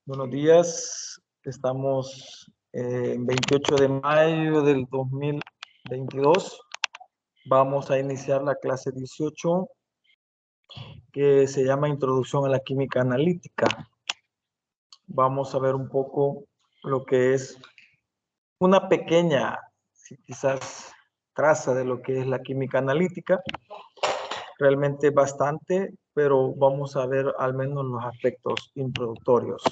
Buenos días, estamos en 28 de mayo del 2022. Vamos a iniciar la clase 18 que se llama Introducción a la Química Analítica. Vamos a ver un poco lo que es una pequeña, quizás, traza de lo que es la química analítica. Realmente bastante, pero vamos a ver al menos los aspectos introductorios.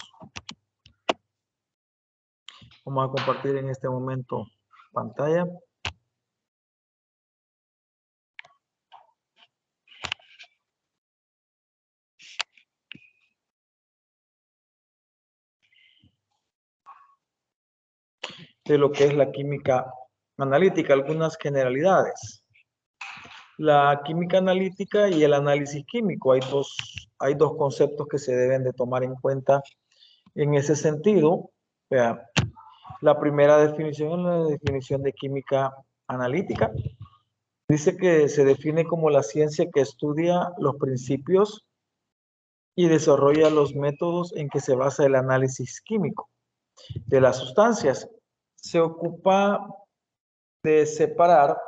Vamos a compartir en este momento pantalla. De lo que es la química analítica, algunas generalidades. La química analítica y el análisis químico, hay dos conceptos que se deben de tomar en cuenta en ese sentido. Vea, la primera definición es la definición de química analítica. Dice que se define como la ciencia que estudia los principios y desarrolla los métodos en que se basa el análisis químico de las sustancias. Se ocupa de separar,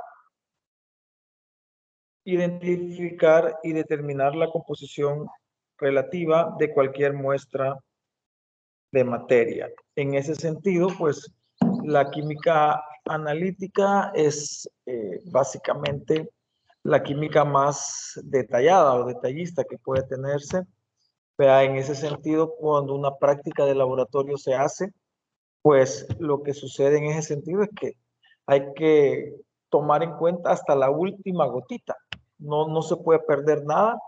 identificar y determinar la composición relativa de cualquier muestra de materia. En ese sentido, pues, la química analítica es básicamente la química más detallada o detallista que puede tenerse. En ese sentido, cuando una práctica de laboratorio se hace, pues lo que sucede en ese sentido es que hay que tomar en cuenta hasta la última gotita. No se puede perder nada.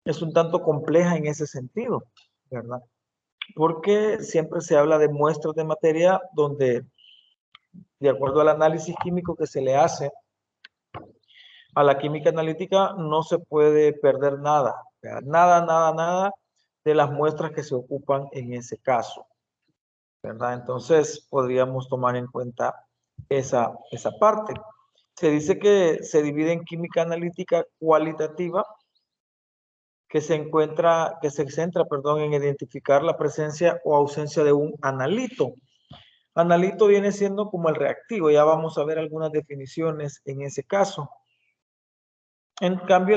Es un tanto compleja en ese sentido, ¿verdad? Porque siempre se habla de muestras de materia donde, de acuerdo al análisis químico que se le hace a la química analítica, no se puede perder nada, nada de las muestras que se ocupan en ese caso, ¿verdad? Entonces, podríamos tomar en cuenta esa parte. Se dice que se divide en química analítica cualitativa, que se centra, en identificar la presencia o ausencia de un analito. Analito viene siendo como el reactivo, ya vamos a ver algunas definiciones en ese caso. En cambio,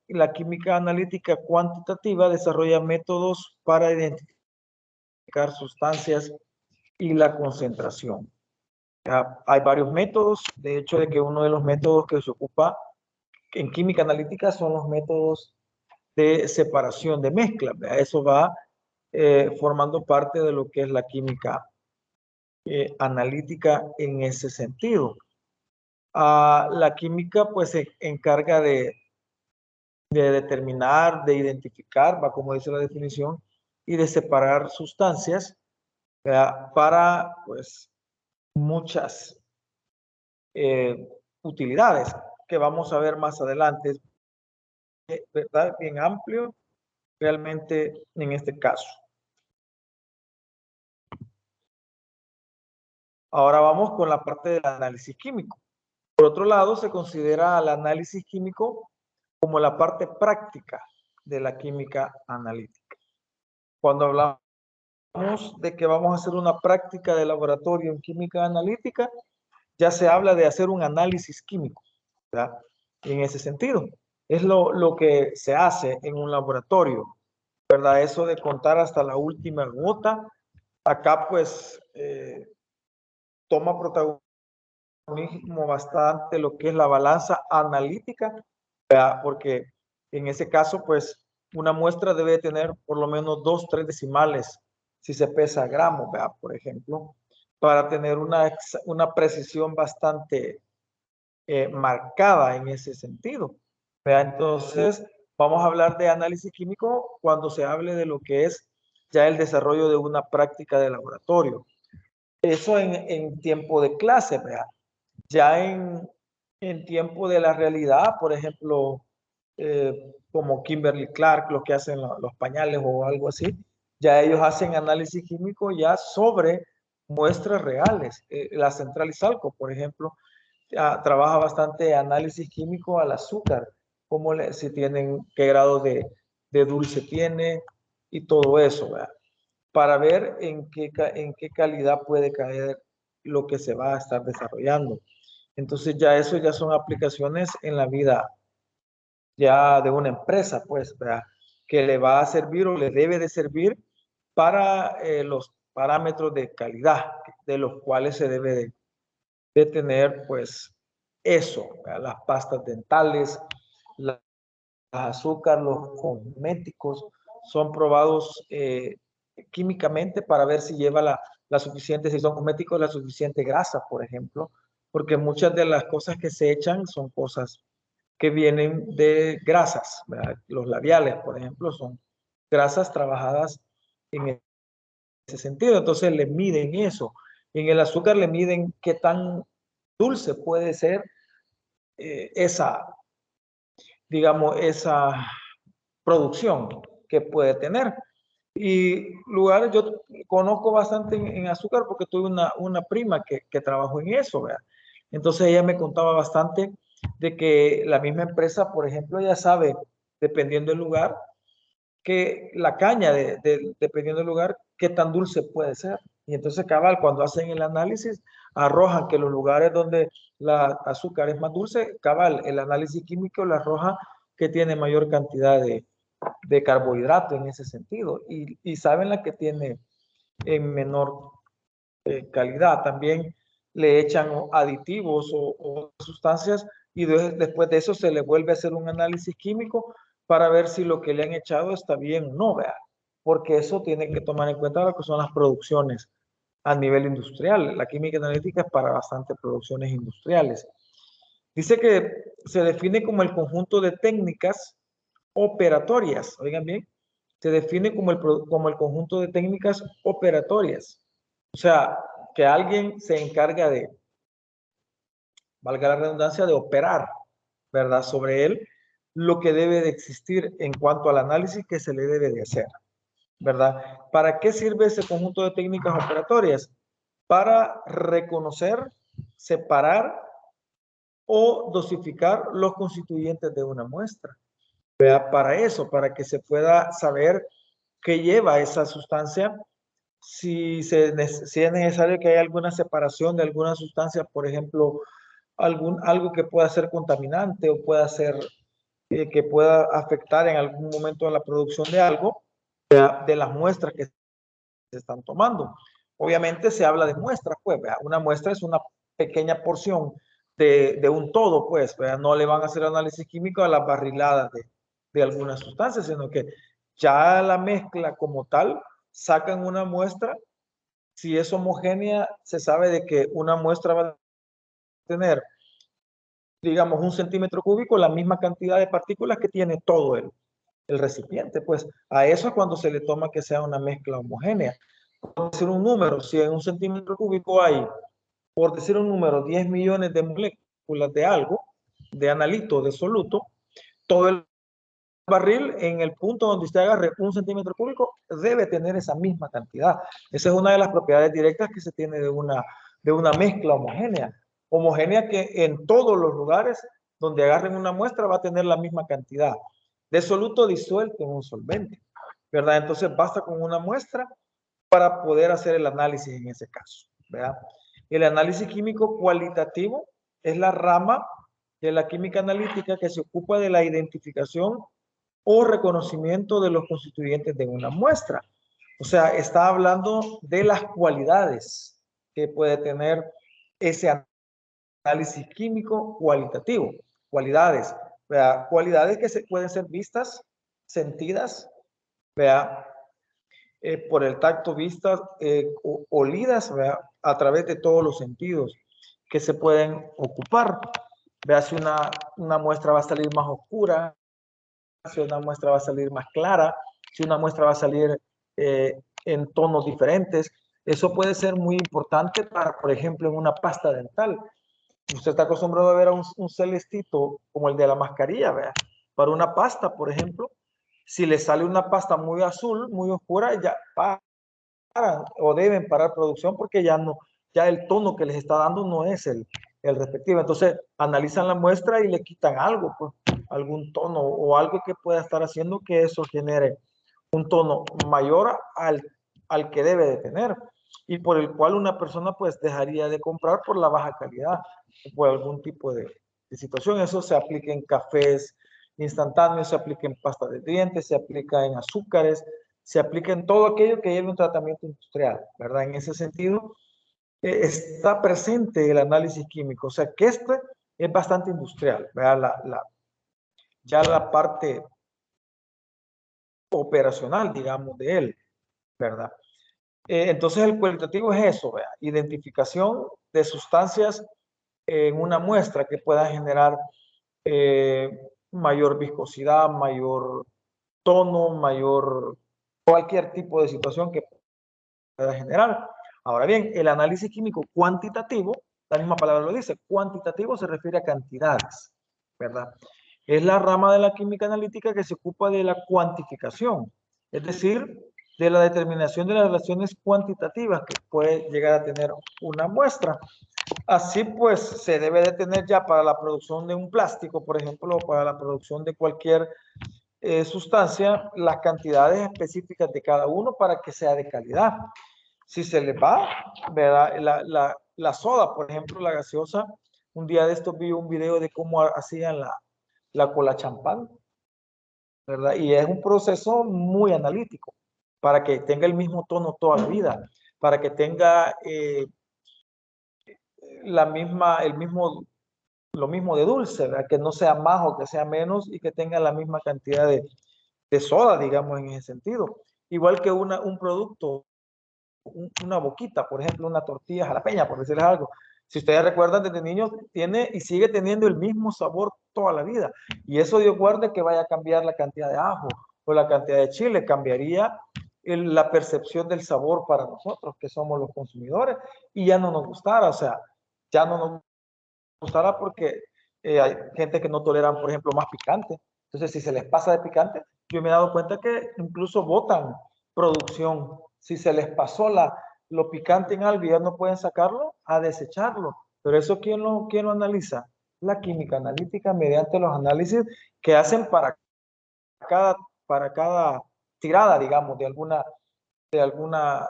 la química analítica cuantitativa desarrolla métodos para identificar sustancias y la concentración. Hay varios métodos, de hecho, de que uno de los métodos que se ocupa en química analítica son los métodos de separación, de mezcla. Eso va formando parte de lo que es la química analítica en ese sentido. La química pues se encarga de determinar, de identificar, va como dice la definición, y de separar sustancias, ¿verdad? Para pues muchas utilidades que vamos a ver más adelante, ¿verdad? Bien amplio realmente en este caso. Ahora vamos con la parte del análisis químico. Por otro lado, se considera el análisis químico como la parte práctica de la química analítica. Cuando hablamos de que vamos a hacer una práctica de laboratorio en química analítica, ya se habla de hacer un análisis químico, ¿verdad? En ese sentido, es lo que se hace en un laboratorio, ¿verdad? Eso de contar hasta la última gota, acá pues toma protagonismo bastante lo que es la balanza analítica, ¿verdad? Porque en ese caso pues una muestra debe tener por lo menos 2, 3 decimales si se pesa gramos, ¿verdad? Por ejemplo, para tener una precisión bastante marcada en ese sentido, ¿verdad? Entonces, vamos a hablar de análisis químico cuando se hable de lo que es ya el desarrollo de una práctica de laboratorio. Eso en tiempo de clase, ¿verdad? Ya en tiempo de la realidad, por ejemplo, como Kimberly Clark, lo que hacen los pañales o algo así, ya ellos hacen análisis químico ya sobre muestras reales. La central Izalco, por ejemplo, trabaja bastante análisis químico al azúcar, si tienen, qué grado de dulce tiene y todo eso, ¿verdad? Para ver en qué calidad puede caer lo que se va a estar desarrollando. Entonces ya eso ya son aplicaciones en la vida ya de una empresa, pues, ¿verdad? Que le va a servir o le debe de servir para los parámetros de calidad de los cuales se debe de tener, pues, eso, ¿verdad? Las pastas dentales, las azúcar, los cosméticos, son probados químicamente para ver si lleva la suficiente, si son cosméticos, la suficiente grasa, por ejemplo, porque muchas de las cosas que se echan son cosas que vienen de grasas, ¿verdad? Los labiales, por ejemplo, son grasas trabajadas en ese sentido, entonces le miden eso. En el azúcar le miden qué tan dulce puede ser esa, digamos, esa producción que puede tener. Y lugares, yo conozco bastante en azúcar porque tuve una prima que trabajó en eso, ¿verdad? Entonces ella me contaba bastante de que la misma empresa, por ejemplo, ya sabe, dependiendo del lugar, que la caña, dependiendo del lugar, qué tan dulce puede ser. Y entonces, cabal, cuando hacen el análisis, arrojan que los lugares donde la azúcar es más dulce, cabal, el análisis químico le arroja que tiene mayor cantidad de carbohidrato en ese sentido. Y saben la que tiene en menor calidad. También le echan aditivos o sustancias y después de eso se le vuelve a hacer un análisis químico para ver si lo que le han echado está bien o no, vea, porque eso tiene que tomar en cuenta lo que son las producciones a nivel industrial. La química analítica es para bastantes producciones industriales. Dice que se define como el conjunto de técnicas operatorias, oigan bien, se define como el conjunto de técnicas operatorias. O sea, que alguien se encarga de, valga la redundancia, de operar, ¿verdad? Sobre él, lo que debe de existir en cuanto al análisis que se le debe de hacer, ¿verdad? ¿Para qué sirve ese conjunto de técnicas operatorias? Para reconocer, separar o dosificar los constituyentes de una muestra. ¿Verdad? Para eso, para que se pueda saber qué lleva esa sustancia, si es necesario que haya alguna separación de alguna sustancia, por ejemplo, algo que pueda ser contaminante o pueda ser que pueda afectar en algún momento a la producción de algo, de las muestras que se están tomando. Obviamente se habla de muestras, pues, ¿verdad? Una muestra es una pequeña porción de un todo, pues, ¿verdad? No le van a hacer análisis químico a las barriladas de algunas sustancias, sino que ya la mezcla como tal, sacan una muestra. Si es homogénea, se sabe de que una muestra va a tener, digamos, 1 centímetro cúbico, la misma cantidad de partículas que tiene todo el recipiente. Pues a eso es cuando se le toma que sea una mezcla homogénea. Por decir un número, si en 1 centímetro cúbico hay, por decir un número, 10 millones de moléculas de algo, de analito, de soluto, todo el barril en el punto donde usted agarre 1 centímetro cúbico debe tener esa misma cantidad. Esa es una de las propiedades directas que se tiene de una mezcla homogénea. Homogénea que en todos los lugares donde agarren una muestra va a tener la misma cantidad de soluto disuelto en un solvente, ¿verdad? Entonces basta con una muestra para poder hacer el análisis en ese caso, ¿verdad? El análisis químico cualitativo es la rama de la química analítica que se ocupa de la identificación o reconocimiento de los constituyentes de una muestra. O sea, está hablando de las cualidades que puede tener ese análisis químico cualitativo. Cualidades, ¿verdad? Cualidades que pueden ser vistas, sentidas, ¿verdad? Por el tacto, vistas, olidas, ¿verdad? A través de todos los sentidos que se pueden ocupar. Vea si una muestra va a salir más oscura, si una muestra va a salir más clara, si una muestra va a salir en tonos diferentes. Eso puede ser muy importante para, por ejemplo, en una pasta dental. Usted está acostumbrado a ver a un celestito como el de la mascarilla, ¿verdad? Para una pasta, por ejemplo, si le sale una pasta muy azul, muy oscura, ya paran o deben parar producción porque ya no, ya el tono que les está dando no es el respectivo. Entonces, analizan la muestra y le quitan algo, pues, algún tono o algo que pueda estar haciendo que eso genere un tono mayor al que debe de tener y por el cual una persona pues dejaría de comprar por la baja calidad o por algún tipo de situación. Eso se aplica en cafés instantáneos, se aplica en pasta de dientes, se aplica en azúcares, se aplica en todo aquello que lleve un tratamiento industrial, ¿verdad? En ese sentido, está presente el análisis químico, o sea que este es bastante industrial, ¿verdad? Ya la parte operacional, digamos, de él, ¿verdad? Entonces el cualitativo es eso, ¿verdad? Identificación de sustancias en una muestra que pueda generar mayor viscosidad, mayor tono, mayor cualquier tipo de situación que pueda generar. Ahora bien, el análisis químico cuantitativo, la misma palabra lo dice, cuantitativo se refiere a cantidades, ¿verdad? Es la rama de la química analítica que se ocupa de la cuantificación, es decir, de la determinación de las relaciones cuantitativas que puede llegar a tener una muestra. Así pues, se debe de tener ya para la producción de un plástico, por ejemplo, o para la producción de cualquier sustancia, las cantidades específicas de cada uno para que sea de calidad. Si se les va, ¿verdad? La soda, por ejemplo, la gaseosa, un día de estos vi un video de cómo hacían la cola champán, ¿verdad? Y es un proceso muy analítico para que tenga el mismo tono toda la vida, para que tenga lo mismo de dulce, ¿verdad? Que no sea más o que sea menos y que tenga la misma cantidad de soda, digamos, en ese sentido. Igual que un producto, una boquita, por ejemplo, una tortilla jalapeña, por decirles algo. Si ustedes recuerdan, desde niños tiene y sigue teniendo el mismo sabor toda la vida. Y eso Dios guarde que vaya a cambiar la cantidad de ajo o la cantidad de chile, cambiaría la percepción del sabor para nosotros, que somos los consumidores, y ya no nos gustará, o sea, ya no nos gustará porque hay gente que no toleran, por ejemplo, más picante. Entonces, si se les pasa de picante, yo me he dado cuenta que incluso botan producción. Si se les pasó lo picante en algo y ya no pueden sacarlo, a desecharlo. Pero eso, quién lo analiza? La química analítica mediante los análisis que hacen cada, para cada tirada, digamos, de alguna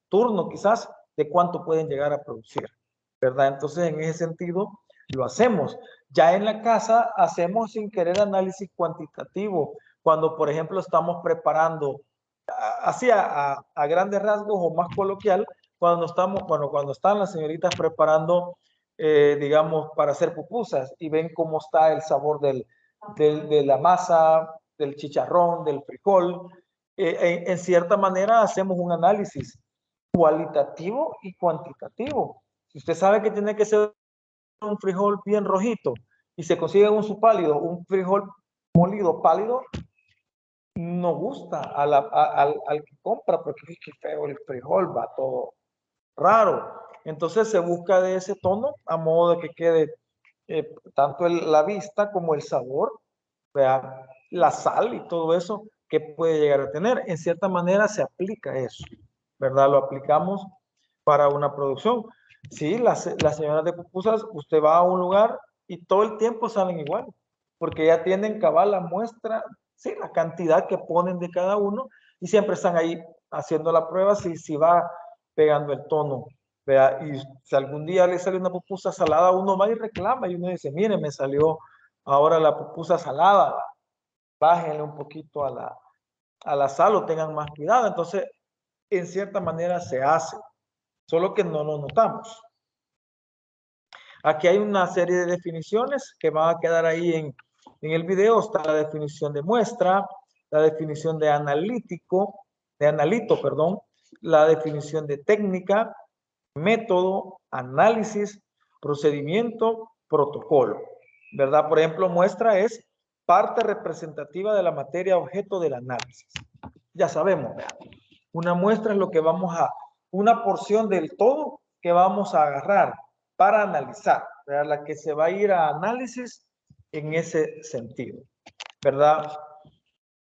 turno quizás, de cuánto pueden llegar a producir, ¿verdad? Entonces, en ese sentido, lo hacemos. Ya en la casa hacemos sin querer análisis cuantitativo, cuando, por ejemplo, estamos preparando, así a grandes rasgos o más coloquial, cuando están las señoritas preparando, digamos, para hacer pupusas y ven cómo está el sabor de la masa, del chicharrón, del frijol, en cierta manera hacemos un análisis cualitativo y cuantitativo. Si usted sabe que tiene que ser un frijol bien rojito y se consigue un subpálido, un frijol molido pálido, no gusta al que compra porque es que feo el frijol, va todo raro. Entonces se busca de ese tono a modo de que quede tanto la vista como el sabor, ¿verdad? La sal y todo eso que puede llegar a tener. En cierta manera se aplica eso, ¿verdad? Lo aplicamos para una producción. Sí, las señoras de pupusas, usted va a un lugar y todo el tiempo salen igual, porque ya tienen cabal la muestra, sí, la cantidad que ponen de cada uno y siempre están ahí haciendo la prueba si va pegando el tono. ¿Verdad? Y si algún día le sale una pupusa salada, uno va y reclama y uno dice, mire, me salió ahora la pupusa salada, bájenle un poquito a la sal o tengan más cuidado. Entonces, en cierta manera se hace, solo que no lo notamos. Aquí hay una serie de definiciones que van a quedar ahí en el video. Está la definición de muestra, la definición de analito, perdón, la definición de técnica, método, análisis, procedimiento, protocolo, ¿verdad? Por ejemplo, muestra es parte representativa de la materia objeto del análisis. Ya sabemos, ¿verdad? Una muestra es lo que una porción del todo que vamos a agarrar para analizar, ¿verdad? La que se va a ir a análisis en ese sentido, ¿verdad?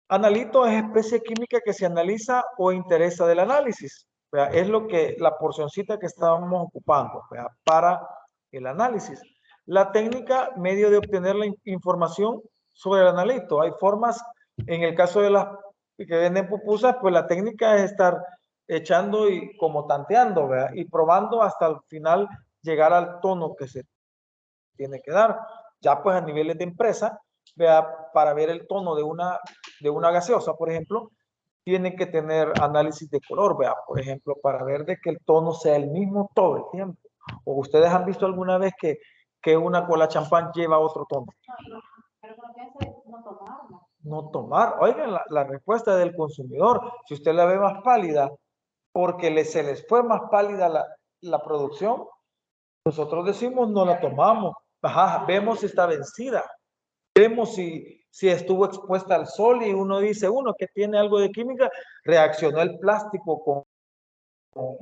Analito es especie química que se analiza o interesa del análisis, ¿verdad? Es lo que la porcioncita que estábamos ocupando, ¿verdad? Para el análisis. La técnica, medio de obtener la información sobre el analito. Hay formas, en el caso de las que venden pupusas, pues la técnica es estar echando y como tanteando, ¿verdad? Y probando hasta el final llegar al tono que se tiene que dar. Ya pues a niveles de empresa, ¿verdad? Para ver el tono de una gaseosa, por ejemplo, tienen que tener análisis de color, ¿verdad? Por ejemplo, para ver de que el tono sea el mismo todo el tiempo. ¿O ustedes han visto alguna vez que una cola champán lleva otro tono? Pero no piensa no tomarla. No tomar. Oigan, la respuesta del consumidor. Si usted la ve más pálida, porque se les fue más pálida la producción, nosotros decimos no la tomamos. Ajá, vemos si está vencida. Vemos si estuvo expuesta al sol y uno dice, uno que tiene algo de química, reaccionó el plástico con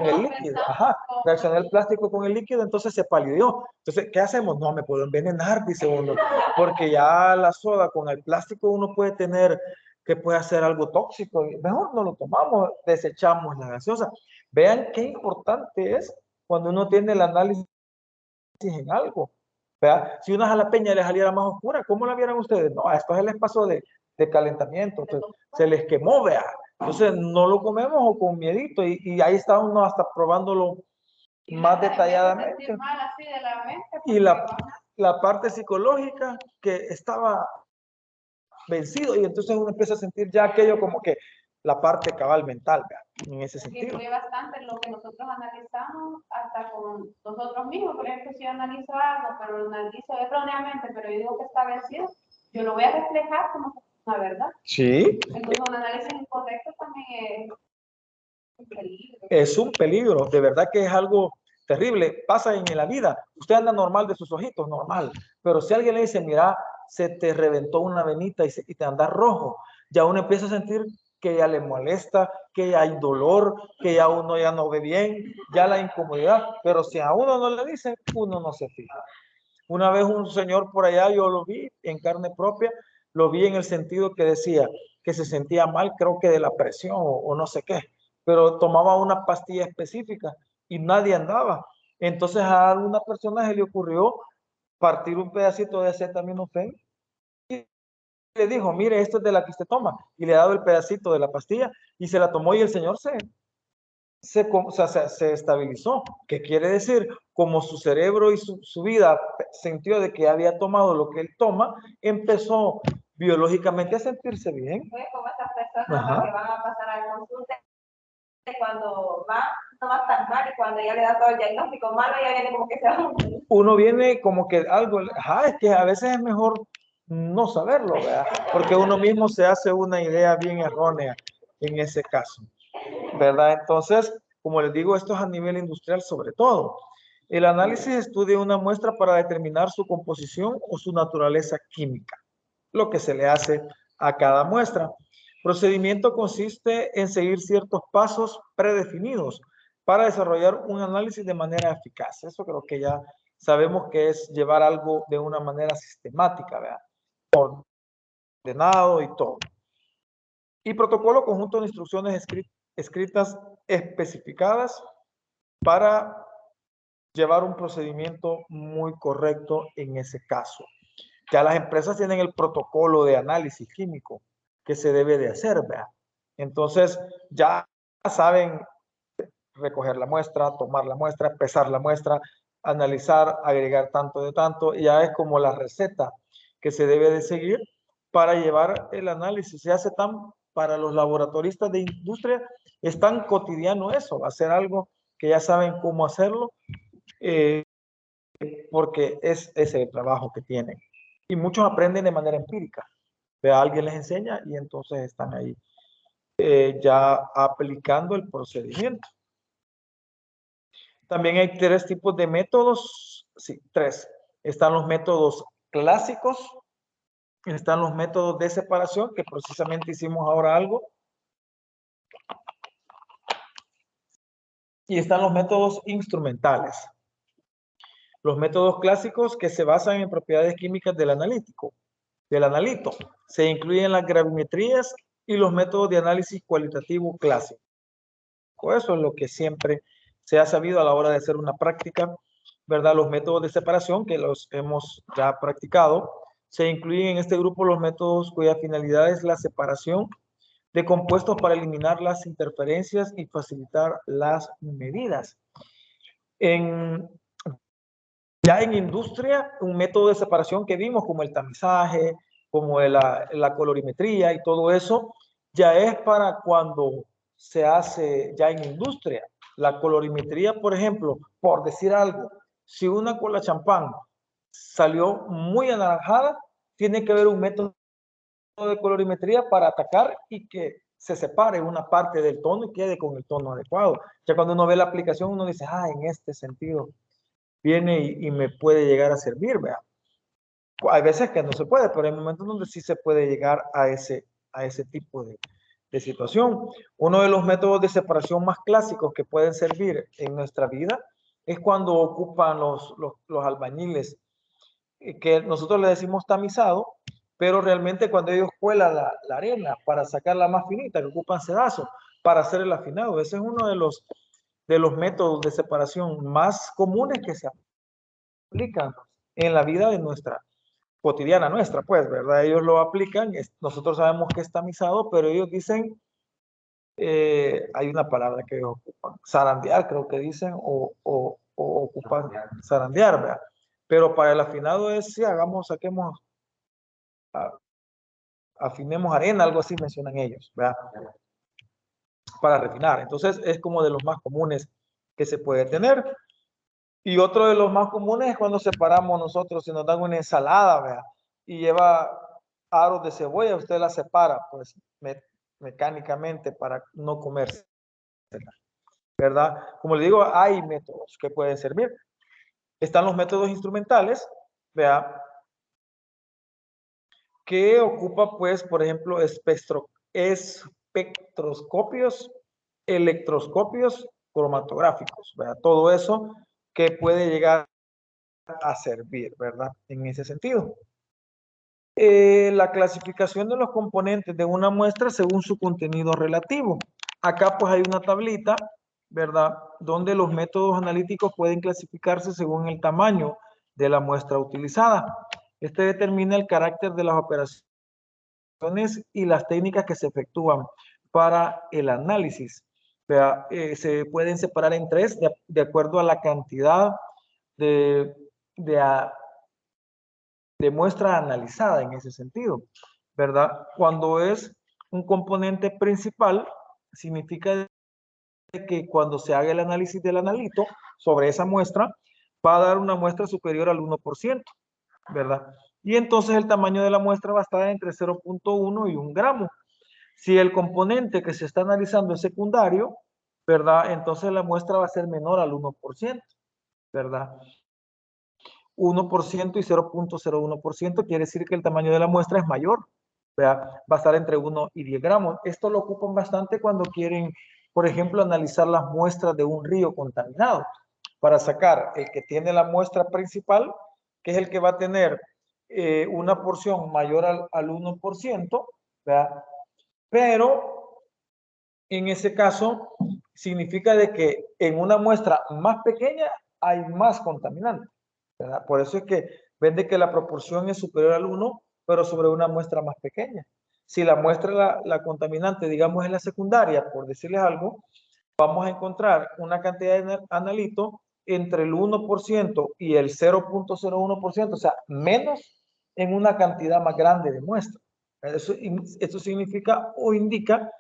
el líquido. Ajá, reaccionó el plástico con el líquido, entonces se palideó. Entonces, ¿qué hacemos? No, me puedo envenenar, dice uno, porque ya la soda con el plástico uno puede tener que puede hacer algo tóxico. Mejor no lo tomamos, desechamos la gaseosa. Vean qué importante es cuando uno tiene el análisis en algo. ¿Verdad? Si una jalapeña le saliera más oscura, ¿cómo la vieran ustedes? No, a esto se les pasó de calentamiento, entonces, se les quemó, vea. Entonces no lo comemos o con miedito y ahí está uno hasta probándolo más detalladamente. Y la parte psicológica que estaba vencido y entonces uno empieza a sentir ya aquello como que la parte cabal mental, ¿verdad? En ese sentido. Influye bastante lo que nosotros analizamos hasta con nosotros mismos. Por ejemplo, si yo analizo algo, pero lo analizo erróneamente, pero yo digo que está vencido, yo lo voy a reflejar como una verdad. Sí. Entonces un análisis incorrecto también es un peligro. Es un peligro, de verdad que es algo terrible. Pasa en la vida. Usted anda normal de sus ojitos, normal. Pero si alguien le dice, mira, se te reventó una venita y te anda rojo, ya uno empieza a sentir que ya le molesta, que ya hay dolor, que ya uno ya no ve bien, ya la incomodidad. Pero si a uno no le dicen, uno no se fija. Una vez un señor por allá, yo lo vi en carne propia, lo vi en el sentido que decía que se sentía mal, creo que de la presión o no sé qué, pero tomaba una pastilla específica y nadie andaba. Entonces a alguna persona se le ocurrió partir un pedacito de acetaminofén y le dijo, mire, esto es de la que usted toma. Y le ha dado el pedacito de la pastilla y se la tomó y el señor se estabilizó. ¿Qué quiere decir? Como su cerebro y su vida sintió de que había tomado lo que él toma, empezó biológicamente a sentirse bien. Fue como esas personas que van a pasar al consulta cuando va, no va tan mal y cuando ya le da todo el diagnóstico malo, ya viene como que se va. Uno viene como que algo, es que a veces es mejor no saberlo, ¿verdad? Porque uno mismo se hace una idea bien errónea en ese caso, ¿verdad? Entonces, como les digo, esto es a nivel industrial sobre todo. El análisis estudia una muestra para determinar su composición o su naturaleza química, lo que se le hace a cada muestra. Procedimiento consiste en seguir ciertos pasos predefinidos para desarrollar un análisis de manera eficaz. Eso creo que ya sabemos que es llevar algo de una manera sistemática, ¿verdad? Ordenado y todo. Y protocolo, conjunto de instrucciones escritas especificadas para llevar un procedimiento muy correcto en ese caso. Ya las empresas tienen el protocolo de análisis químico que se debe de hacer, ¿verdad? Entonces ya saben recoger la muestra, tomar la muestra, pesar la muestra, analizar, agregar tanto de tanto, y ya es como la receta que se debe de seguir para llevar el análisis. Se hace tan, para los laboratoristas de industria, es tan cotidiano eso, va a ser algo que ya saben cómo hacerlo, porque es ese el trabajo que tienen. Y muchos aprenden de manera empírica. Alguien les enseña y entonces están ahí ya aplicando el procedimiento. También hay tres tipos de métodos, sí, tres. Están los métodos clásicos, están los métodos de separación, que precisamente hicimos ahora algo, y están los métodos instrumentales. Los métodos clásicos que se basan en propiedades químicas del analítico, del analito. Se incluyen las gravimetrías y los métodos de análisis cualitativo clásico. Eso es lo que siempre se ha sabido a la hora de hacer una práctica ¿verdad? Los métodos de separación que los hemos ya practicado. Se incluyen en este grupo los métodos cuya finalidad es la separación de compuestos para eliminar las interferencias y facilitar las medidas. Ya en industria, un método de separación que vimos como el tamizaje, como la colorimetría y todo eso, ya es para cuando se hace ya en industria. La colorimetría, por ejemplo, por decir algo, si una cola champán salió muy anaranjada, tiene que haber un método de colorimetría para atacar y que se separe una parte del tono y quede con el tono adecuado. Ya cuando uno ve la aplicación, uno dice, en este sentido viene y me puede llegar a servir, ¿vea? Hay veces que no se puede, pero hay momentos donde sí se puede llegar a ese tipo de situación. Uno de los métodos de separación más clásicos que pueden servir en nuestra vida es cuando ocupan los albañiles, que nosotros le decimos tamizado, pero realmente cuando ellos cuelan la arena para sacarla más finita, que ocupan sedazo para hacer el afinado. Ese es uno de los métodos de separación más comunes que se aplican en la vida de nuestra cotidiana nuestra, pues, ¿verdad? Ellos lo aplican, nosotros sabemos que es tamizado, pero ellos dicen, hay una palabra que ellos ocupan, zarandear, creo que dicen, o ocupan zarandear, ¿verdad? Pero para el afinado es, sí, saquemos, afinemos arena, algo así mencionan ellos, ¿verdad? Para refinar. Entonces, es como de los más comunes que se puede tener. Y otro de los más comunes es cuando separamos nosotros, si nos dan una ensalada, ¿verdad? Y lleva aros de cebolla, usted la separa, pues, mecánicamente para no comerse, ¿verdad? Como le digo, hay métodos que pueden servir. Están los métodos instrumentales, ¿verdad? Que ocupa, pues, por ejemplo, espectroscopios, electroscopios cromatográficos, ¿verdad? Todo eso que puede llegar a servir, ¿verdad? En ese sentido. La clasificación de los componentes de una muestra según su contenido relativo. Acá pues hay una tablita, ¿verdad? Donde los métodos analíticos pueden clasificarse según el tamaño de la muestra utilizada. Este determina el carácter de las operaciones y las técnicas que se efectúan para el análisis. Se pueden separar en tres de acuerdo a la cantidad de, de muestra analizada en ese sentido, ¿verdad? Cuando es un componente principal, significa que cuando se haga el análisis del analito sobre esa muestra, va a dar una muestra superior al 1%, ¿verdad? Y entonces el tamaño de la muestra va a estar entre 0.1 y 1 gramo. Si el componente que se está analizando es secundario, ¿verdad? Entonces la muestra va a ser menor al 1%, ¿verdad? 1% y 0.01% quiere decir que el tamaño de la muestra es mayor, ¿verdad? Va a estar entre 1 y 10 gramos. Esto lo ocupan bastante cuando quieren, por ejemplo, analizar las muestras de un río contaminado para sacar el que tiene la muestra principal, que es el que va a tener una porción mayor al 1%, ¿verdad? Pero en ese caso significa de que en una muestra más pequeña hay más contaminante, ¿verdad? Por eso es que ven de que la proporción es superior al 1, pero sobre una muestra más pequeña. Si la muestra, la contaminante, digamos, es la secundaria, por decirles algo, vamos a encontrar una cantidad de analito entre el 1% y el 0.01%, o sea, menos en una cantidad más grande de muestra. Eso significa o indica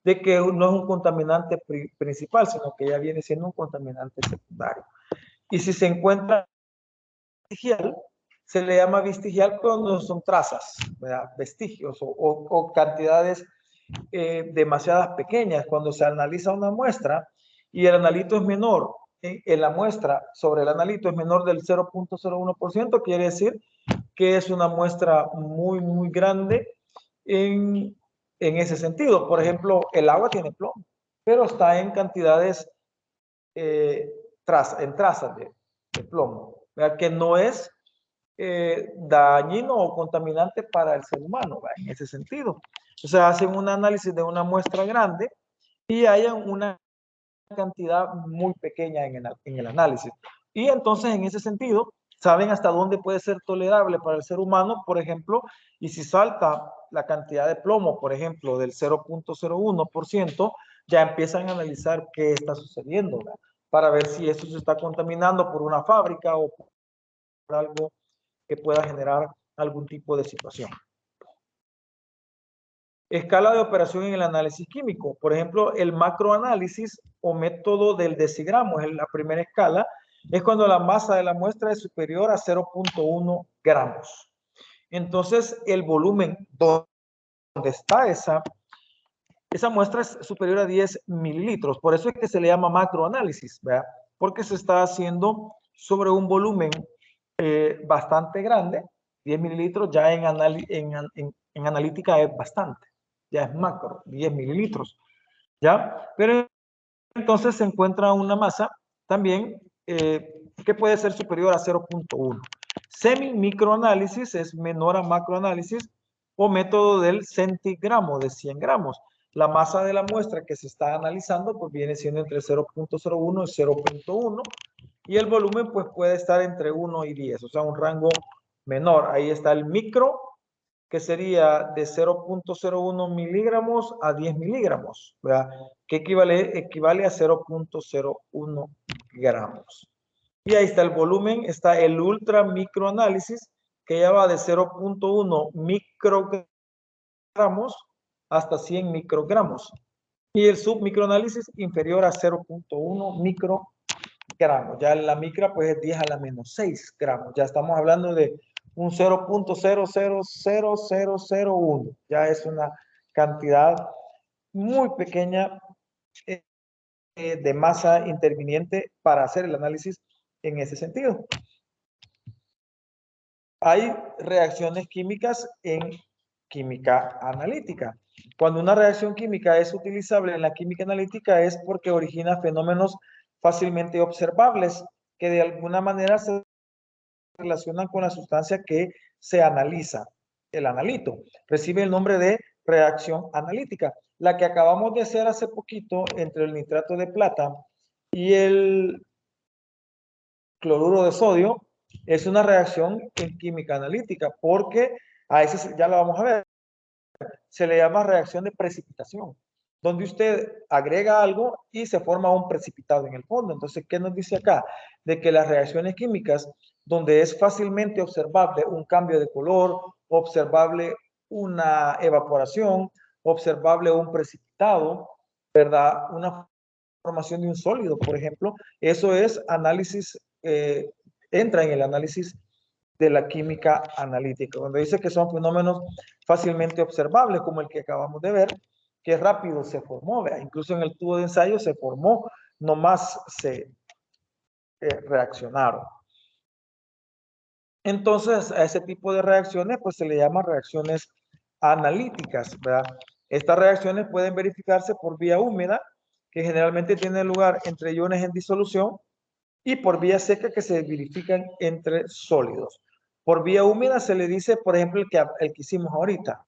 de que no es un contaminante principal, sino que ya viene siendo un contaminante secundario. Y si se encuentra vestigial, se le llama vestigial cuando son trazas, ¿verdad? Vestigios o cantidades demasiadas pequeñas. Cuando se analiza una muestra y el analito es menor, en la muestra sobre el analito es menor del 0.01%, quiere decir que es una muestra muy, muy grande en ese sentido. Por ejemplo, el agua tiene plomo, pero está en cantidades, en trazas de plomo, ¿verdad? Que no es dañino o contaminante para el ser humano, ¿verdad? En ese sentido. O sea, hacen un análisis de una muestra grande y hayan una cantidad muy pequeña en el análisis. Y entonces, en ese sentido, saben hasta dónde puede ser tolerable para el ser humano, por ejemplo, y si salta la cantidad de plomo, por ejemplo, del 0.01%, ya empiezan a analizar qué está sucediendo, ¿verdad? Para ver si eso se está contaminando por una fábrica o por algo que pueda generar algún tipo de situación. Escala de operación en el análisis químico. Por ejemplo, el macroanálisis o método del decigramo es la primera escala. Es cuando la masa de la muestra es superior a 0.1 gramos. Entonces, el volumen donde está esa muestra es superior a 10 mililitros. Por eso es que se le llama macroanálisis, ¿verdad? Porque se está haciendo sobre un volumen bastante grande. 10 mililitros ya en analítica es bastante. Ya es macro, 10 mililitros. ¿Ya? Pero entonces se encuentra una masa también que puede ser superior a 0.1. Semi-microanálisis es menor a macroanálisis o método del centigramo de 100 gramos. La masa de la muestra que se está analizando pues viene siendo entre 0.01 y 0.1 y el volumen pues puede estar entre 1 y 10, o sea, un rango menor. Ahí está el micro, que sería de 0.01 miligramos a 10 miligramos, ¿verdad? Que equivale a 0.01 gramos. Y ahí está el volumen, está el ultramicroanálisis, que ya va de 0.1 microgramos hasta 100 microgramos. Y el submicroanálisis inferior a 0.1 microgramos. Ya la micra pues es 10 a la menos 6 gramos. Ya estamos hablando de un 0.000001. Ya es una cantidad muy pequeña de masa interviniente para hacer el análisis en ese sentido. Hay reacciones químicas en química analítica. Cuando una reacción química es utilizable en la química analítica es porque origina fenómenos fácilmente observables que de alguna manera se relacionan con la sustancia que se analiza. El analito recibe el nombre de reacción analítica. La que acabamos de hacer hace poquito entre el nitrato de plata y el cloruro de sodio es una reacción en química analítica porque a ese ya lo vamos a ver. Se le llama reacción de precipitación, donde usted agrega algo y se forma un precipitado en el fondo. Entonces, ¿qué nos dice acá? De que las reacciones químicas, donde es fácilmente observable un cambio de color, observable una evaporación, observable un precipitado, ¿verdad? Una formación de un sólido, por ejemplo, eso es análisis, entra en el análisis de la química analítica, donde dice que son fenómenos fácilmente observables, como el que acabamos de ver, que rápido se formó, ¿verdad? Incluso en el tubo de ensayo se formó, nomás se reaccionaron. Entonces, a ese tipo de reacciones, pues se le llama reacciones analíticas, ¿verdad? Estas reacciones pueden verificarse por vía húmeda, que generalmente tiene lugar entre iones en disolución, y por vía seca, que se verifican entre sólidos. Por vía húmeda se le dice, por ejemplo, el que hicimos ahorita,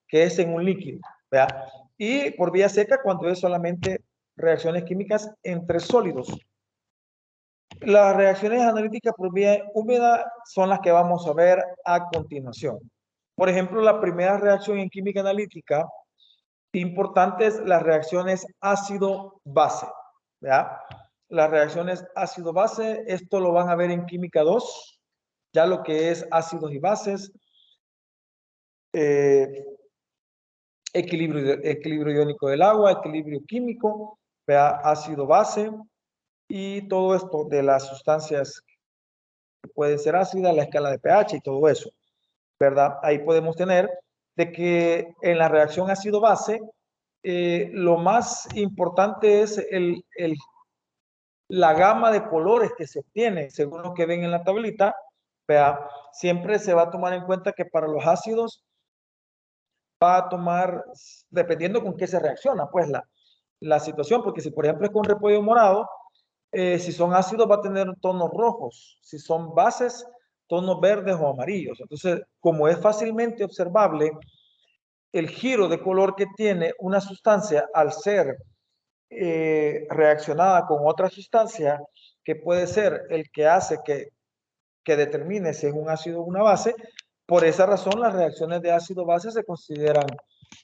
que es en un líquido, ¿verdad? Y por vía seca cuando es solamente reacciones químicas entre sólidos. Las reacciones analíticas por vía húmeda son las que vamos a ver a continuación. Por ejemplo, la primera reacción en química analítica importante es las reacciones ácido-base, ¿verdad? Las reacciones ácido-base, esto lo van a ver en química 2, ya lo que es ácidos y bases, equilibrio iónico del agua, equilibrio químico, ¿verdad? Ácido-base y todo esto de las sustancias que pueden ser ácidas, la escala de pH y todo eso, ¿verdad? Ahí podemos tener de que en la reacción ácido-base lo más importante es la gama de colores que se obtiene, según lo que ven en la tablita, vea, siempre se va a tomar en cuenta que para los ácidos va a tomar, dependiendo con qué se reacciona, pues la situación, porque si por ejemplo es con repollo morado, si son ácidos va a tener tonos rojos, si son bases, tonos verdes o amarillos. Entonces, como es fácilmente observable el giro de color que tiene una sustancia al ser reaccionada con otra sustancia, que puede ser el que hace que determine si es un ácido o una base. Por esa razón, las reacciones de ácido-base se consideran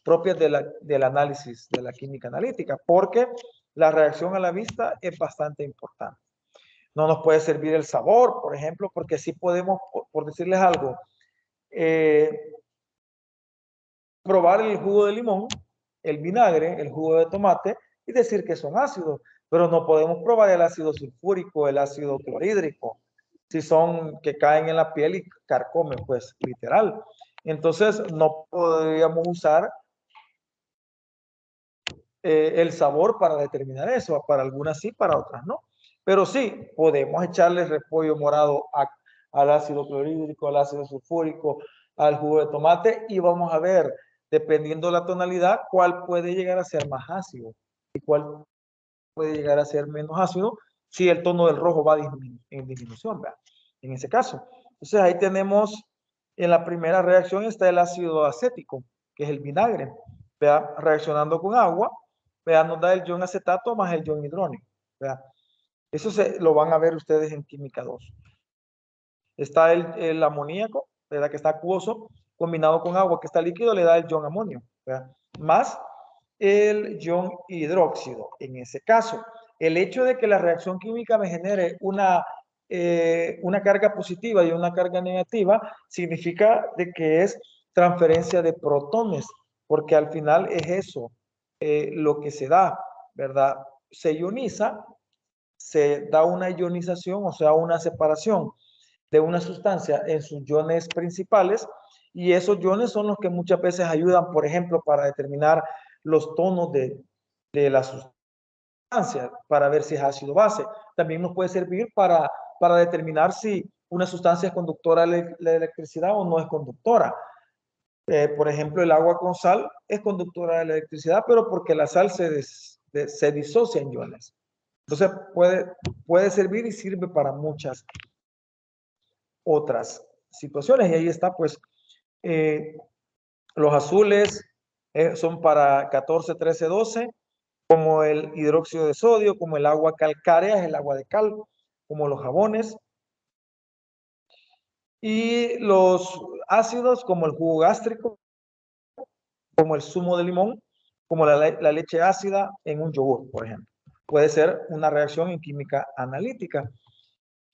propias del análisis de la química analítica, porque la reacción a la vista es bastante importante. No nos puede servir el sabor, por ejemplo, porque sí podemos, por decirles algo, probar el jugo de limón, el vinagre, el jugo de tomate y decir que son ácidos, pero no podemos probar el ácido sulfúrico, el ácido clorhídrico, si son que caen en la piel y carcomen, pues literal. Entonces no podríamos usar el sabor para determinar eso, para algunas sí, para otras no. Pero sí, podemos echarle repollo morado al ácido clorhídrico, al ácido sulfúrico, al jugo de tomate y vamos a ver, dependiendo de la tonalidad, cuál puede llegar a ser más ácido y cuál puede llegar a ser menos ácido si el tono del rojo va en disminución, ¿verdad? En ese caso. Entonces ahí tenemos, en la primera reacción está el ácido acético, que es el vinagre, ¿verdad? Reaccionando con agua, ¿verdad? Nos da el ion acetato más el ion hidrónico, ¿verdad? Eso lo van a ver ustedes en química 2. Está el amoníaco, ¿verdad? Que está acuoso, combinado con agua que está líquido, le da el ion amonio, ¿verdad? Más el ion hidróxido. En ese caso, el hecho de que la reacción química me genere una carga positiva y una carga negativa significa de que es transferencia de protones, porque al final es eso lo que se da, ¿verdad? Se ioniza, se da una ionización, o sea, una separación de una sustancia en sus iones principales, y esos iones son los que muchas veces ayudan, por ejemplo, para determinar los tonos de la sustancia, para ver si es ácido base. También nos puede servir para determinar si una sustancia es conductora de la electricidad o no es conductora. Por ejemplo, el agua con sal es conductora de la electricidad, pero porque la sal se disocia en iones. Entonces puede servir y sirve para muchas otras situaciones. Y ahí está, pues, los azules son para 14, 13, 12, como el hidróxido de sodio, como el agua calcárea, es el agua de cal, como los jabones. Y los ácidos, como el jugo gástrico, como el zumo de limón, como la leche ácida en un yogur, por ejemplo. Puede ser una reacción en química analítica.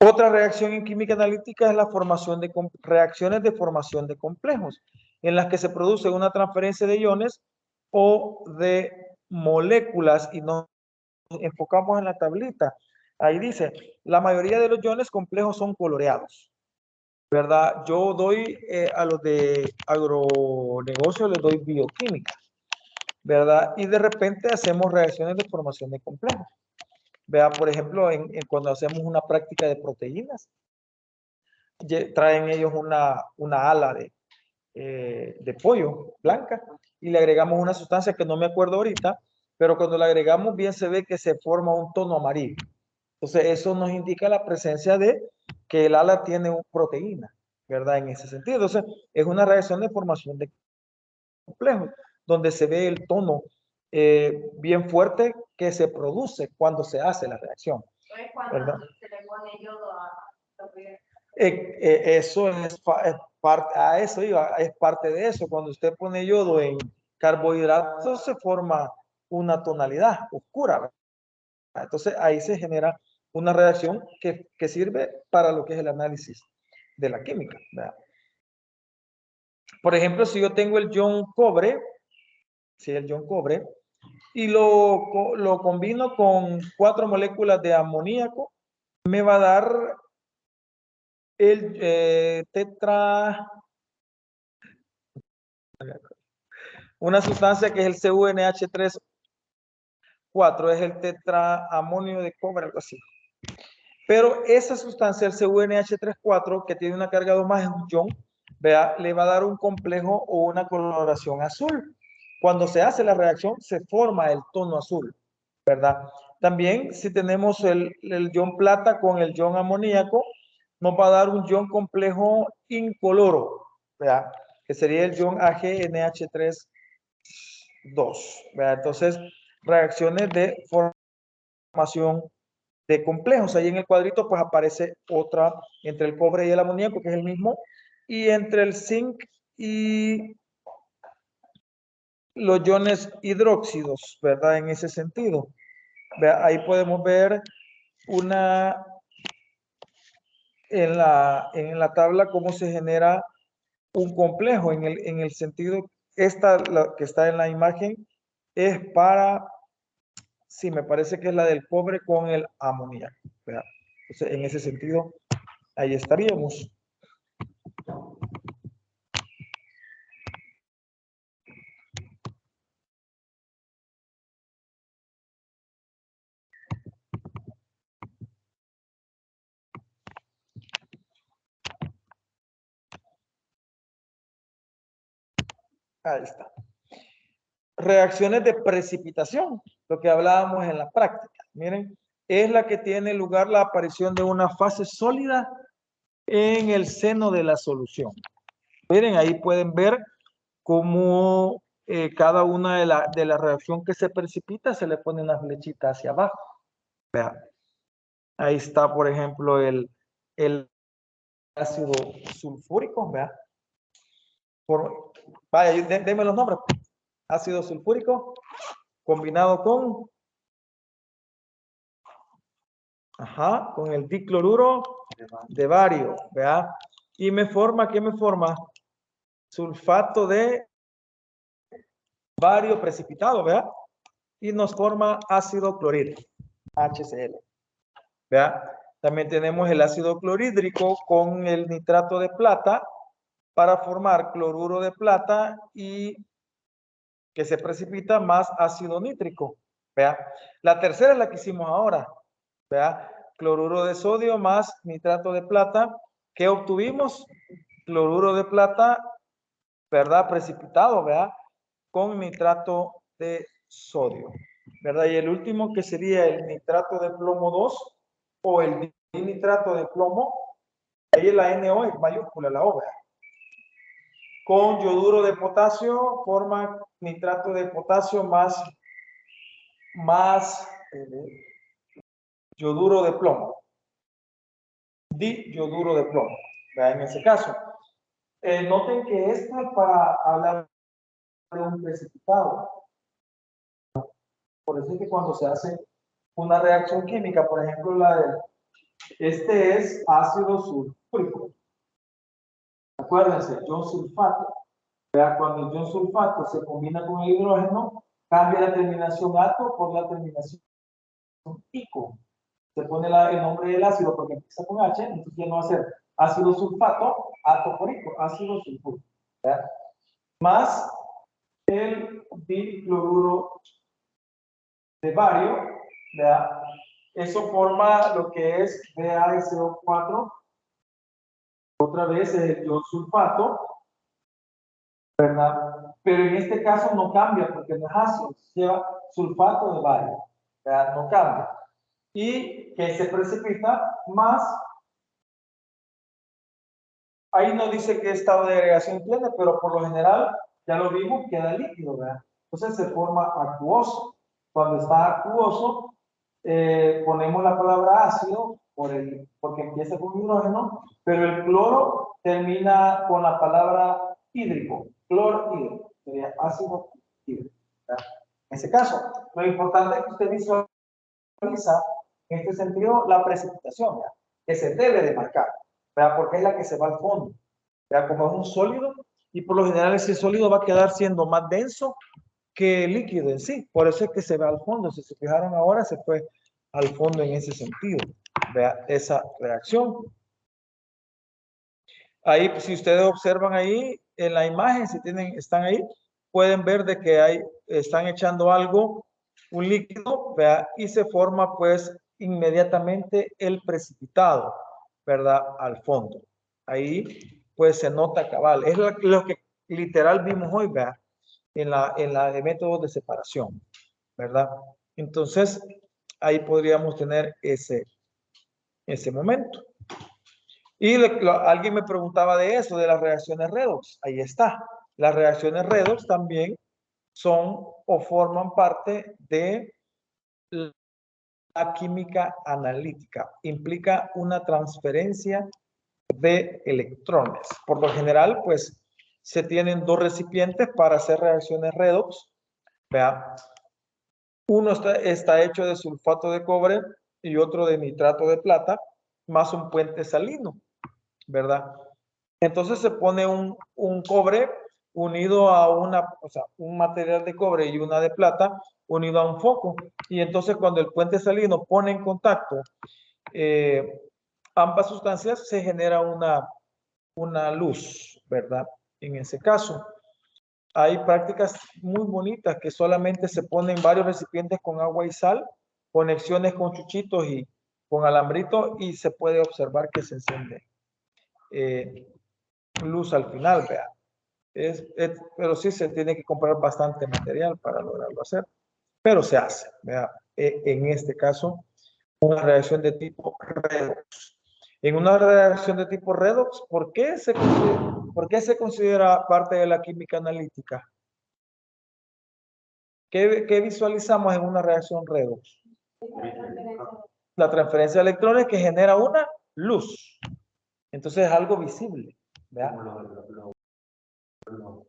Otra reacción en química analítica es la formación de reacciones de formación de complejos, en las que se produce una transferencia de iones o de moléculas, y nos enfocamos en la tablita. Ahí dice, la mayoría de los iones complejos son coloreados, ¿verdad? Yo doy a los de agronegocio, les doy bioquímica, ¿verdad? Y de repente hacemos reacciones de formación de complejos. Vea, por ejemplo, cuando hacemos una práctica de proteínas, traen ellos una ala de pollo blanca y le agregamos una sustancia que no me acuerdo ahorita, pero cuando le agregamos bien se ve que se forma un tono amarillo. Entonces eso nos indica la presencia de que el ala tiene proteína, ¿verdad? En ese sentido. Entonces es una reacción de formación de complejos, donde se ve el tono bien fuerte que se produce cuando se hace la reacción. ¿Verdad? Se le pone yodo a eso es parte, a eso iba, es parte de eso. Cuando usted pone yodo en carbohidratos se forma una tonalidad oscura, ¿verdad? Entonces ahí se genera una reacción que sirve para lo que es el análisis de la química, ¿verdad? Por ejemplo, si yo tengo el ion cobre, y lo combino con 4 moléculas de amoníaco, me va a dar el una sustancia que es el CuNH3 4, es el tetraamonio de cobre, algo así. Pero esa sustancia, el CuNH3,4, que tiene una carga 2 más, es un ion, vea, le va a dar un complejo o una coloración azul. Cuando se hace la reacción, se forma el tono azul, ¿verdad? También, si tenemos el ion plata con el ion amoníaco, nos va a dar un ion complejo incoloro, ¿verdad? Que sería el ion AgNH3,2, ¿verdad? Entonces, reacciones de formación de complejos. Ahí en el cuadrito pues aparece otra entre el cobre y el amoníaco, que es el mismo, y entre el zinc y los iones hidróxidos, ¿verdad? En ese sentido. Vea, ahí podemos ver una en la tabla cómo se genera un complejo en el sentido, esta la que está en la imagen es para, sí, me parece que es la del cobre con el amoníaco. ¿Verdad? Entonces, en ese sentido, ahí estaríamos. Ahí está. Reacciones de precipitación, lo que hablábamos en la práctica. Miren, es la que tiene lugar la aparición de una fase sólida en el seno de la solución. Miren, ahí pueden ver cómo cada una de la reacción que se precipita se le pone una flechita hacia abajo. Vean. Ahí está, por ejemplo, el ácido sulfúrico. Vean. Vaya, denme los nombres. Ácido sulfúrico combinado con el dicloruro de bario, ¿vea? Y me forma, ¿qué me forma? Sulfato de bario precipitado, ¿vea? Y nos forma ácido clorhídrico, HCl, ¿vea? También tenemos el ácido clorhídrico con el nitrato de plata para formar cloruro de plata y que se precipita más ácido nítrico, ¿vea? La tercera es la que hicimos ahora, ¿vea? Cloruro de sodio más nitrato de plata. ¿Qué obtuvimos? Cloruro de plata, ¿verdad? Precipitado, ¿verdad? Con nitrato de sodio, ¿verdad? Y el último que sería el nitrato de plomo 2 o el nitrato de plomo, ahí la NO es mayúscula, la O, ¿verdad? Con yoduro de potasio forma nitrato de potasio más yoduro de plomo. Diyoduro de plomo, ¿verdad? En ese caso. Noten que esto es para hablar de un precipitado. Por eso es que cuando se hace una reacción química, por ejemplo, este es ácido sulfúrico. Acuérdense, ion sulfato. ¿Verdad? Cuando el ion sulfato se combina con el hidrógeno, cambia la terminación ato por la terminación pico. Se pone el nombre del ácido porque empieza con H, entonces ya no va a ser ácido sulfato, ato por ico, ácido sulfúrico. ¿Verdad? Más el dicloruro de bario, ¿verdad? Eso forma lo que es BaSO4, otra vez es el ion sulfato, ¿verdad? Pero en este caso no cambia porque no es ácido, lleva sulfato de bario, ¿verdad? No cambia. Y que se precipita más, ahí no dice qué estado de agregación tiene, pero por lo general, ya lo vimos, queda líquido, ¿verdad? Entonces se forma acuoso. Cuando está acuoso, ponemos la palabra ácido porque empieza con hidrógeno, pero el cloro termina con la palabra hídrico, cloro hídrico, sería ácido hídrico. ¿Verdad? En ese caso, lo importante es que usted visualiza en este sentido la precipitación, ¿verdad? Que se debe de marcar, ¿verdad? Porque es la que se va al fondo, ¿verdad? Como es un sólido, y por lo general ese sólido va a quedar siendo más denso que el líquido en sí. Por eso es que se va al fondo. Si se fijaron ahora, se fue al fondo en ese sentido. Vea esa reacción. Ahí, si ustedes observan ahí en la imagen, si están ahí, pueden ver de que están echando algo, un líquido, vea, y se forma pues inmediatamente el precipitado, ¿verdad? Al fondo. Ahí pues se nota cabal. Es lo que literal vimos hoy, vea, en la de métodos de separación, ¿verdad? Entonces, ahí podríamos tener ese momento. Y alguien me preguntaba de eso, de las reacciones redox. Ahí está. Las reacciones redox también son o forman parte de la química analítica? Implica una transferencia de electrones. Por lo general, pues, se tienen dos recipientes para hacer reacciones redox. Vea, uno está hecho de sulfato de cobre y otro de nitrato de plata, más un puente salino, ¿verdad? Entonces se pone un cobre unido a un material de cobre y una de plata unido a un foco. Y entonces cuando el puente salino pone en contacto ambas sustancias, se genera una luz, ¿verdad? En ese caso. Hay prácticas muy bonitas que solamente se ponen varios recipientes con agua y sal, conexiones con chuchitos y con alambrito, y se puede observar que se enciende luz al final, vea. Pero sí se tiene que comprar bastante material para lograrlo hacer, pero se hace, vea. En este caso, una reacción de tipo redox. En una reacción de tipo redox, ¿por qué se considera parte de la química analítica? ¿Qué visualizamos en una reacción redox? La transferencia de electrones que genera una luz. Entonces es algo visible. ¿Verdad? Como los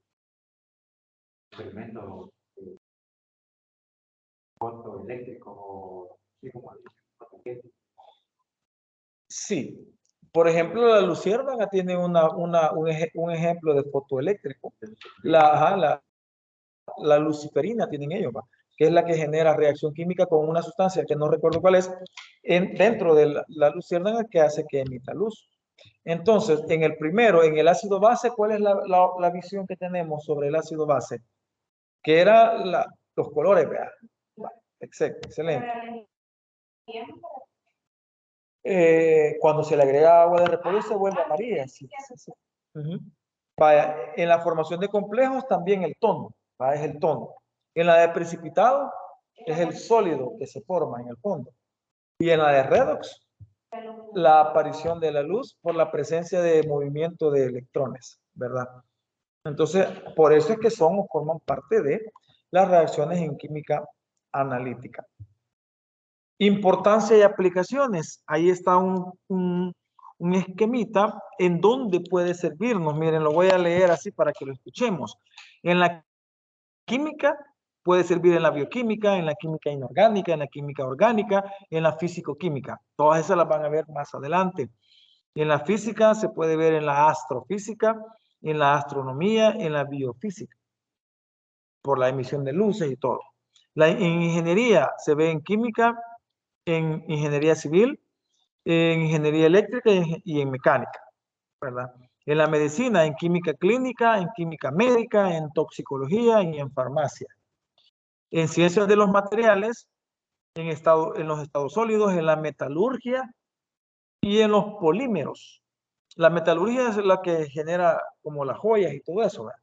experimentos fotoeléctricos. Sí. Por ejemplo, la luciérnaga tiene un ejemplo de fotoeléctrico. La luciferina tienen ellos, ¿va? Que es la que genera reacción química con una sustancia que no recuerdo cuál es, dentro de la luciérnaga, que hace que emita luz. Entonces, en el primero, en el ácido base, ¿cuál es la visión que tenemos sobre el ácido base? Que era los colores, vea. Excelente. Cuando se le agrega agua de repollo se vuelve amarilla. Sí, sí, sí. Vaya, en la formación de complejos también el tono, ¿va? Es el tono. En la de precipitado es el sólido que se forma en el fondo. Y en la de redox, la aparición de la luz por la presencia de movimiento de electrones, ¿verdad? Entonces, por eso es que son o forman parte de las reacciones en química analítica. Importancia y aplicaciones. Ahí está un esquemita en donde puede servirnos. Miren, lo voy a leer así para que lo escuchemos. En la química puede servir en la bioquímica, en la química inorgánica, en la química orgánica, en la físico-química. Todas esas las van a ver más adelante. En la física se puede ver en la astrofísica, en la astronomía, en la biofísica, por la emisión de luces y todo. En ingeniería se ve en química, en ingeniería civil, en ingeniería eléctrica y en mecánica, ¿verdad? En la medicina, en química clínica, en química médica, en toxicología y en farmacia. En ciencias de los materiales, en los estados sólidos, en la metalurgia y en los polímeros. La metalurgia es la que genera como las joyas y todo eso, ¿verdad?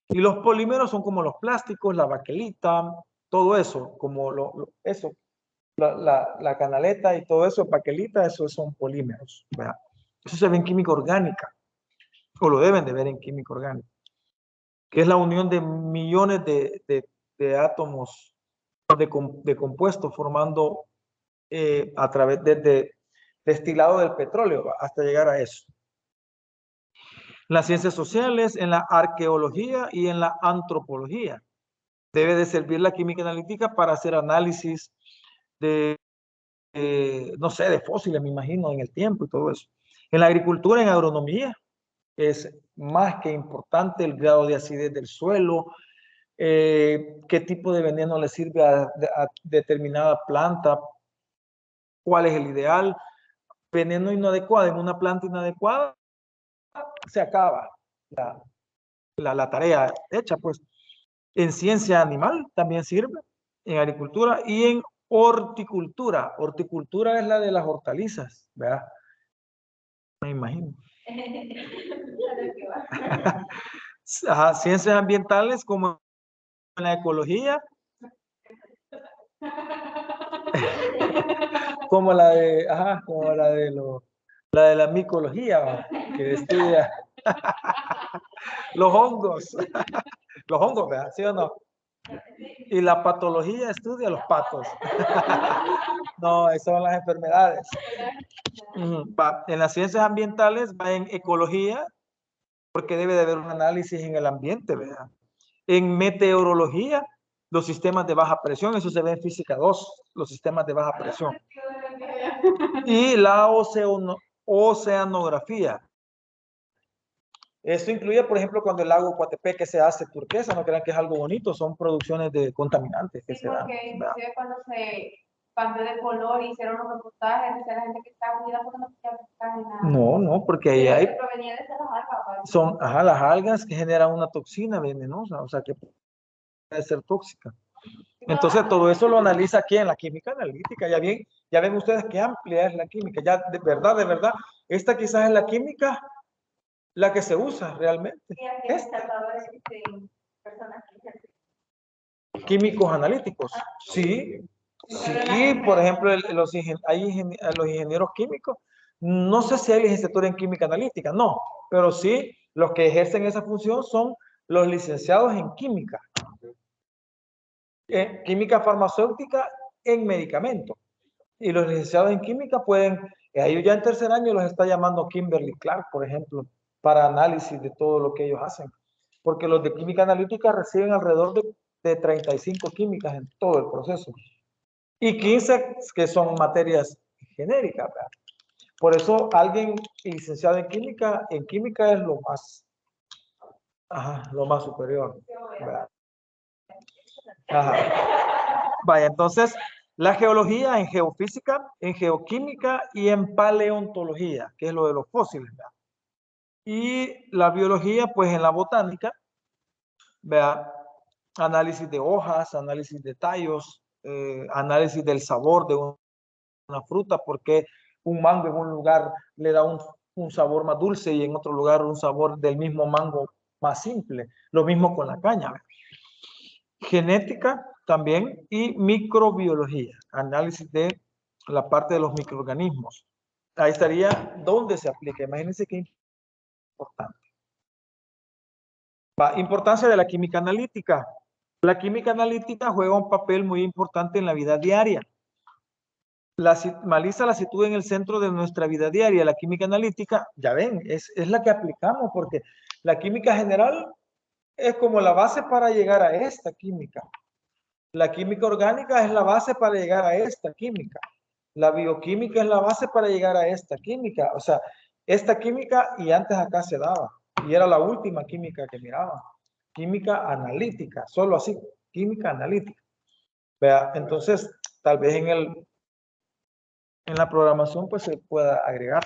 Y los polímeros son como los plásticos, la baquelita, todo eso, como eso, la canaleta y todo eso, baquelita, eso son polímeros, ¿verdad? Eso se ve en química orgánica, o lo deben de ver en química orgánica, que es la unión de millones de átomos de compuestos formando a través de destilado del petróleo hasta llegar a eso. Las ciencias sociales, en la arqueología y en la antropología. Debe de servir la química analítica para hacer análisis de, no sé, de fósiles, me imagino, en el tiempo y todo eso. En la agricultura, en agronomía, es más que importante el grado de acidez del suelo, qué tipo de veneno le sirve a determinada planta, cuál es el ideal. Veneno inadecuado en una planta inadecuada, se acaba la tarea hecha, pues. En ciencia animal también sirve, en agricultura y en horticultura. Horticultura es la de las hortalizas, ¿verdad? Me imagino. Ajá, ciencias ambientales como en la ecología, como la de, ajá, como la de la micología, ¿va? Que estudia los hongos, ¿verdad? ¿Sí o no? Y la patología estudia los patos. No, esas son las enfermedades. Va, en las ciencias ambientales va en ecología, porque debe de haber un análisis en el ambiente, ¿verdad? En meteorología, los sistemas de baja presión, eso se ve en física 2, los sistemas de baja presión. Y la oceanografía. Esto incluye, por ejemplo, cuando el lago Coatepeque se hace turquesa, no crean que es algo bonito, son producciones de contaminantes que Sí, se dan. porque ¿verdad? inclusive cuando se cambió de color y hicieron los reportajes, decía la gente que estaba cuidando porque no podía pescar ni nada. No, no, porque ahí hay, Pero provenía de esas algas. son, ajá, las algas que generan una toxina venenosa, o sea que puede ser tóxica. Entonces todo eso lo analiza aquí en la química analítica. Ya ven ustedes qué amplia es la química. Ya de verdad, esta quizás es la química la que se usa realmente. Y aquí en El Salvador existen personas Químicos analíticos. Sí, sí, por ejemplo, los ingenieros químicos. No sé si hay licenciatura en química analítica, no, pero sí, los que ejercen esa función son los licenciados en química. Química farmacéutica en medicamentos. Y los licenciados en química pueden, ellos ya en tercer año los está llamando Kimberly Clark, por ejemplo, para análisis de todo lo que ellos hacen. Porque los de química analítica reciben alrededor de 35 químicas en todo el proceso. Y 15 que son materias genéricas, ¿verdad? Por eso alguien licenciado en química es lo más superior, ¿verdad? Ajá. Vaya, entonces, la geología en geofísica, en geoquímica y en paleontología, que es lo de los fósiles, ¿verdad? Y la biología, pues en la botánica, vea, análisis de hojas, análisis de tallos, análisis del sabor de una fruta, porque un mango en un lugar le da un sabor más dulce y en otro lugar un sabor del mismo mango más simple. Lo mismo con la caña. Genética también y microbiología, análisis de la parte de los microorganismos. Ahí estaría dónde se aplica. Imagínense qué importante. Importancia de la química analítica. La química analítica juega un papel muy importante en la vida diaria. Malisa la sitúa en el centro de nuestra vida diaria. La química analítica, ya ven, es la que aplicamos porque la química general es como la base para llegar a esta química. La química orgánica es la base para llegar a esta química. La bioquímica es la base para llegar a esta química. O sea, esta química y antes acá se daba. Y era la última química que miraba. Química analítica, solo así, química analítica. Vea, entonces, tal vez en la programación pues se pueda agregar.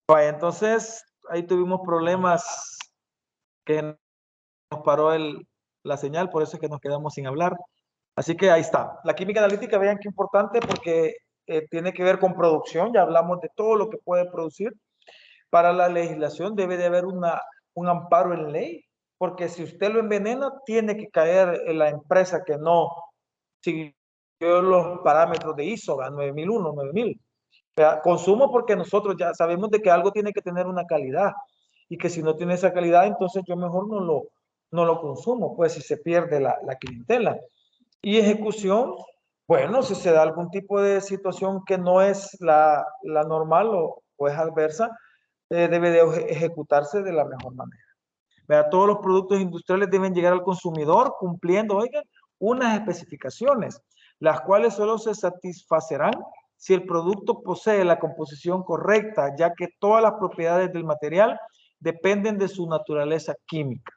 Vaya, entonces, ahí tuvimos problemas que nos paró la señal, por eso es que nos quedamos sin hablar. Así que ahí está. La química analítica, vean qué importante porque tiene que ver con producción. Ya hablamos de todo lo que puede producir. Para la legislación debe de haber un amparo en ley, porque si usted lo envenena, tiene que caer en la empresa que no siguió los parámetros de ISO, 9001, 9000. Consumo porque nosotros ya sabemos de que algo tiene que tener una calidad y que si no tiene esa calidad, entonces yo mejor no lo consumo, pues si se pierde la clientela. Y ejecución, bueno, si se da algún tipo de situación que no es la normal o es adversa, debe de ejecutarse de la mejor manera. Vea, todos los productos industriales deben llegar al consumidor cumpliendo, oigan, unas especificaciones, las cuales solo se satisfacerán si el producto posee la composición correcta, ya que todas las propiedades del material dependen de su naturaleza química.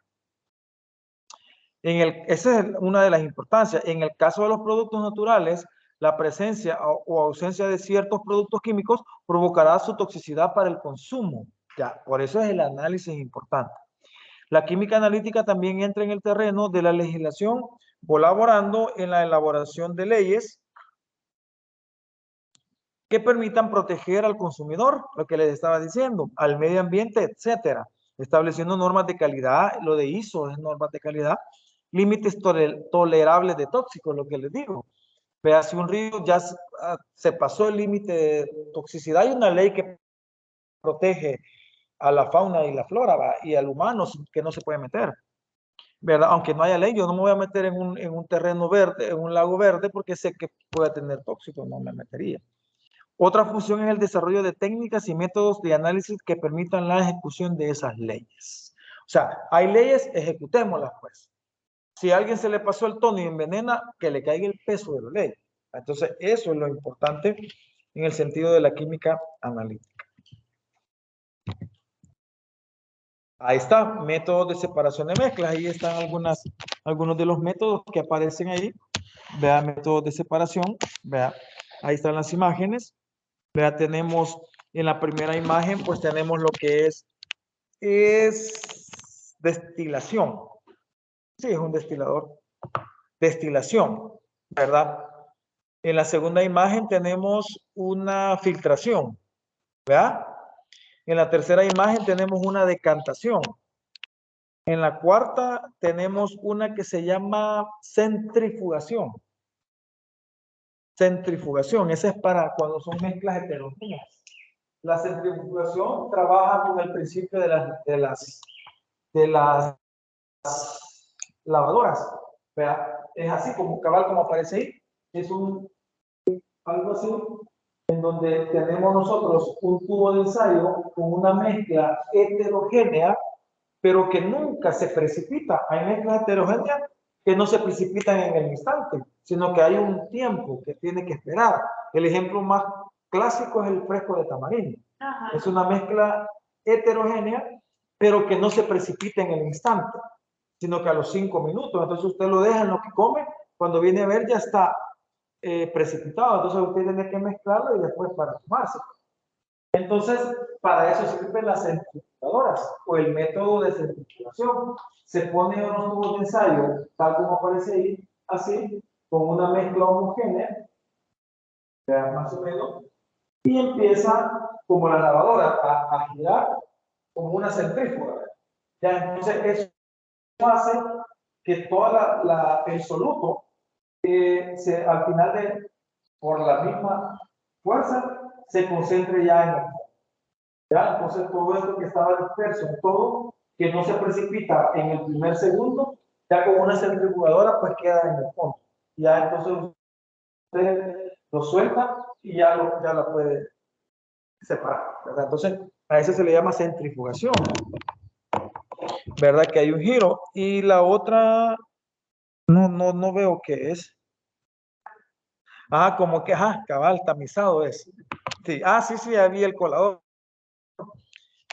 Esa es una de las importancias. En el caso de los productos naturales, la presencia o ausencia de ciertos productos químicos provocará su toxicidad para el consumo. Ya, por eso es el análisis importante. La química analítica también entra en el terreno de la legislación, colaborando en la elaboración de leyes que permitan proteger al consumidor, lo que les estaba diciendo, al medio ambiente, etcétera, estableciendo normas de calidad, lo de ISO es normas de calidad, límites tolerables de tóxicos, lo que les digo. Vea, si un río ya se pasó el límite de toxicidad, hay una ley que protege a la fauna y la flora, ¿va? Y al humano que no se puede meter, ¿verdad? Aunque no haya ley, yo no me voy a meter en un terreno verde, en un lago verde, porque sé que puede tener tóxicos, no me metería. Otra función es el desarrollo de técnicas y métodos de análisis que permitan la ejecución de esas leyes. O sea, hay leyes, ejecutémoslas pues. Si a alguien se le pasó el tono y envenena, que le caiga el peso de la ley. Entonces, eso es lo importante en el sentido de la química analítica. Ahí está, métodos de separación de mezclas. Ahí están algunos de los métodos que aparecen ahí. Vea, métodos de separación. Vea, ahí están las imágenes. Vea, tenemos en la primera imagen, pues tenemos lo que es destilación. Sí, es un destilador. Destilación, ¿verdad? En la segunda imagen tenemos una filtración, ¿verdad? En la tercera imagen tenemos una decantación. En la cuarta tenemos una que se llama centrifugación. Centrifugación, esa es para cuando son mezclas heterogéneas. La centrifugación trabaja con el principio de las lavadoras. ¿Verdad? Es así como cabal como aparece ahí. Es algo así en donde tenemos nosotros un tubo de ensayo con una mezcla heterogénea, pero que nunca se precipita. Hay mezclas heterogéneas que no se precipitan en el instante, sino que hay un tiempo que tiene que esperar. El ejemplo más clásico es el fresco de tamarindo. Ajá. Es una mezcla heterogénea, pero que no se precipita en el instante, sino que a los 5 minutos. Entonces usted lo deja en lo que come, cuando viene a ver ya está precipitado, entonces usted tiene que mezclarlo y después para tomarse. Entonces, para eso sirven las centrifugadoras o el método de centrifugación. Se pone unos tubos de ensayo, tal como aparece ahí, así, con una mezcla homogénea, más o menos, y empieza como la lavadora a girar como una centrífuga. Ya, entonces eso hace que toda el soluto al final por la misma fuerza se concentre ya en el fondo. ¿Ya? Entonces todo esto que estaba disperso en todo, que no se precipita en el primer segundo, ya con una centrifugadora pues queda en el fondo. Ya entonces usted lo suelta y ya la puede separar, ¿verdad? Entonces a eso se le llama centrifugación, ¿verdad? Que hay un giro. Y la otra, no veo qué es. Como que, cabal, tamizado es. Sí, sí, había el colador.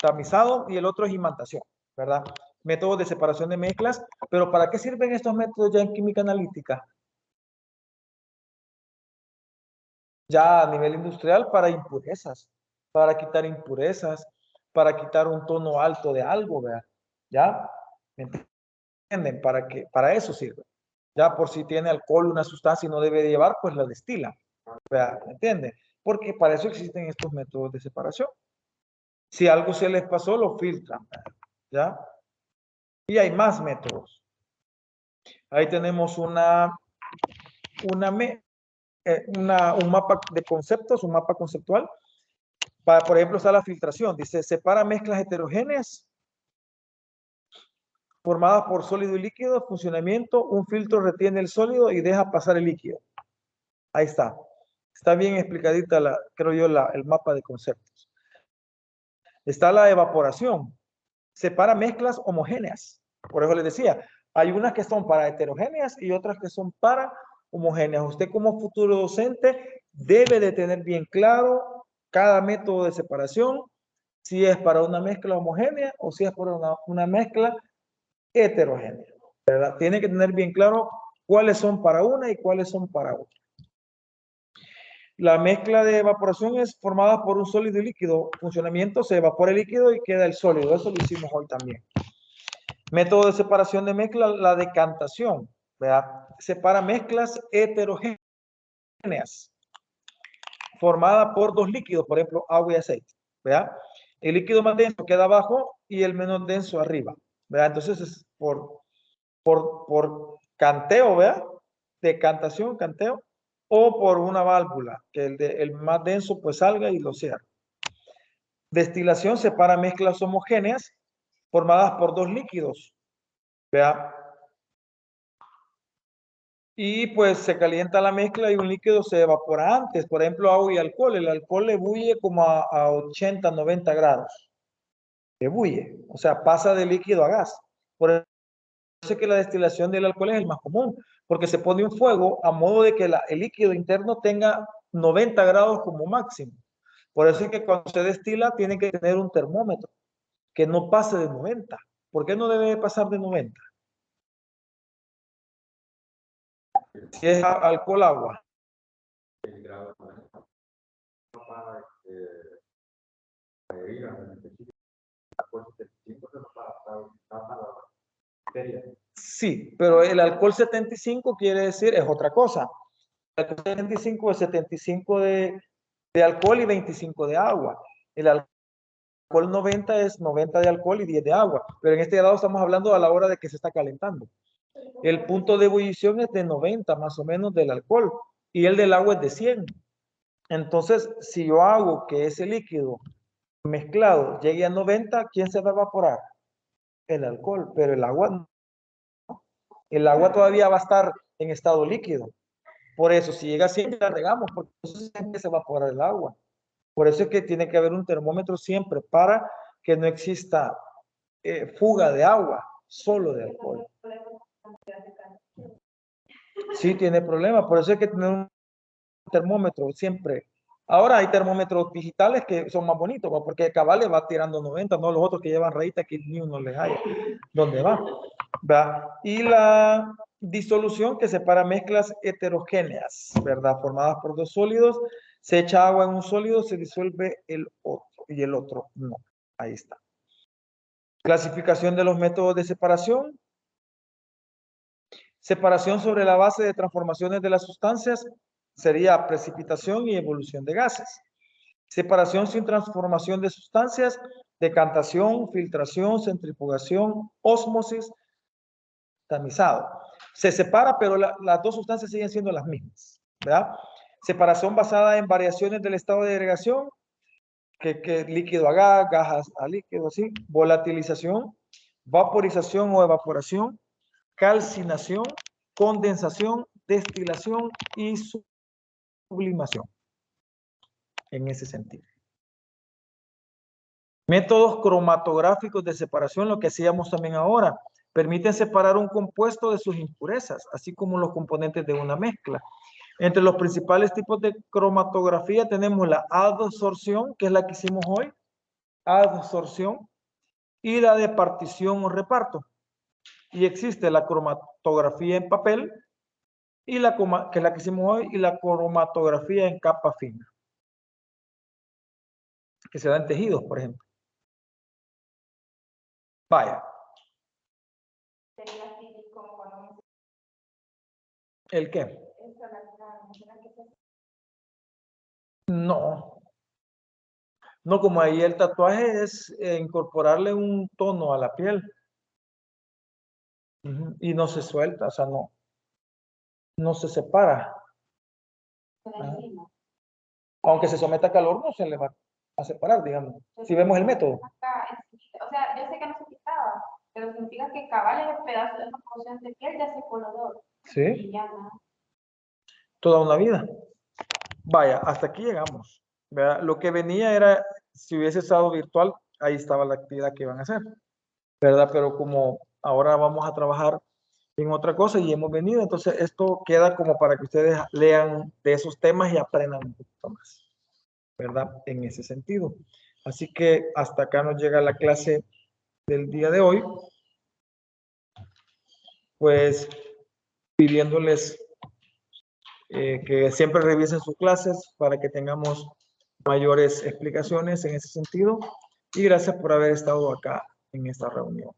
Tamizado y el otro es imantación, ¿verdad? Métodos de separación de mezclas, pero ¿para qué sirven estos métodos ya en química analítica? Ya a nivel industrial para impurezas, para quitar impurezas, para quitar un tono alto de algo, ¿verdad? ¿Ya? ¿Me entienden? Para eso sirve. Ya por si tiene alcohol una sustancia y no debe de llevar, pues la destila. ¿Verdad? ¿Me entienden? Porque para eso existen estos métodos de separación. Si algo se les pasó, lo filtran, ¿ya? Y hay más métodos. Ahí tenemos un mapa de conceptos, un mapa conceptual. Por ejemplo, está la filtración. Dice, separa mezclas heterogéneas formadas por sólido y líquido, funcionamiento, un filtro retiene el sólido y deja pasar el líquido. Ahí está. Está bien explicadita, creo yo, el mapa de conceptos. Está la evaporación. Separa mezclas homogéneas. Por eso les decía, hay unas que son para heterogéneas y otras que son para homogéneas. Usted como futuro docente debe de tener bien claro cada método de separación, si es para una mezcla homogénea o si es para una mezcla heterogénea, ¿verdad? Tiene que tener bien claro cuáles son para una y cuáles son para otra. La mezcla de evaporación es formada por un sólido y líquido. Funcionamiento, se evapora el líquido y queda el sólido. Eso lo hicimos hoy también. Método de separación de mezcla, la decantación, ¿verdad? Separa mezclas heterogéneas formada por dos líquidos, por ejemplo, agua y aceite, ¿verdad? El líquido más denso queda abajo y el menos denso arriba, ¿verdad? Entonces es por canteo, ¿verdad? Decantación, canteo, o por una válvula, que el más denso pues salga y lo cierra. Destilación separa mezclas homogéneas formadas por dos líquidos, ¿verdad? Y pues se calienta la mezcla y un líquido se evapora antes, por ejemplo, agua y alcohol. El alcohol ebulle como a 80, 90 grados. Ebulle, o sea, pasa de líquido a gas. Por eso es que la destilación del alcohol es el más común, porque se pone un fuego a modo de que el líquido interno tenga 90 grados como máximo. Por eso es que cuando se destila tiene que tener un termómetro que no pase de 90. ¿Por qué no debe pasar de 90? Si es alcohol, agua. Sí, pero el alcohol 75 quiere decir, es otra cosa. El alcohol 75 es 75 de alcohol y 25 de agua. El alcohol 90 es 90 de alcohol y 10 de agua. Pero en este grado estamos hablando a la hora de que se está calentando. El punto de ebullición es de 90 más o menos del alcohol y el del agua es de 100. Entonces, si yo hago que ese líquido mezclado llegue a 90, ¿quién se va a evaporar? El alcohol, pero el agua no. El agua todavía va a estar en estado líquido. Por eso, si llega a 100, la regamos, porque entonces se empieza a evaporar el agua. Por eso es que tiene que haber un termómetro siempre para que no exista fuga de agua, solo de alcohol. Sí, tiene problema. Por eso hay que tener un termómetro siempre. Ahora hay termómetros digitales que son más bonitos, porque cabal le va tirando 90, no los otros que llevan rayita que ni uno les haya dónde va. ¿Va? Y la disolución que separa mezclas heterogéneas, ¿verdad? Formadas por dos sólidos, se echa agua en un sólido, se disuelve el otro y el otro no. Ahí está. Clasificación de los métodos de separación. Separación sobre la base de transformaciones de las sustancias sería precipitación y evolución de gases. Separación sin transformación de sustancias, decantación, filtración, centrifugación, ósmosis, tamizado. Se separa, pero las dos sustancias siguen siendo las mismas, ¿verdad? Separación basada en variaciones del estado de agregación, que líquido a gas, gas a líquido, así. Volatilización, vaporización o evaporación, calcinación, condensación, destilación y sublimación. En ese sentido. Métodos cromatográficos de separación, lo que hacíamos también ahora, permiten separar un compuesto de sus impurezas, así como los componentes de una mezcla. Entre los principales tipos de cromatografía tenemos la adsorción, que es la que hicimos hoy, adsorción, y la de partición o reparto. Y existe la cromatografía en papel, y que es la que hicimos hoy, y la cromatografía en capa fina, que se da en tejidos, por ejemplo. Vaya. Sería así como cuando ¿El qué? eso la que se No. No, como ahí el tatuaje es incorporarle un tono a la piel. Ujú. Y no se suelta, o sea, no se separa. de Ajá. encima. Aunque se someta a calor, no se le va a separar, digamos. Si vemos el método. Acá, o sea, yo sé que no se quitaba, pero significa que cabal el pedazo de esa porción de piel ya se coloró. Sí, Y ya nada. toda una vida. Vaya, hasta aquí llegamos. ¿Verdad? Lo que venía era, si hubiese estado virtual, ahí estaba la actividad que iban a hacer. ¿Verdad? Pero como ahora vamos a trabajar en otra cosa y hemos venido, entonces esto queda como para que ustedes lean de esos temas y aprendan un poquito más, ¿verdad? En ese sentido. Así que hasta acá nos llega la clase del día de hoy, pues pidiéndoles que siempre revisen sus clases para que tengamos mayores explicaciones en ese sentido y gracias por haber estado acá en esta reunión.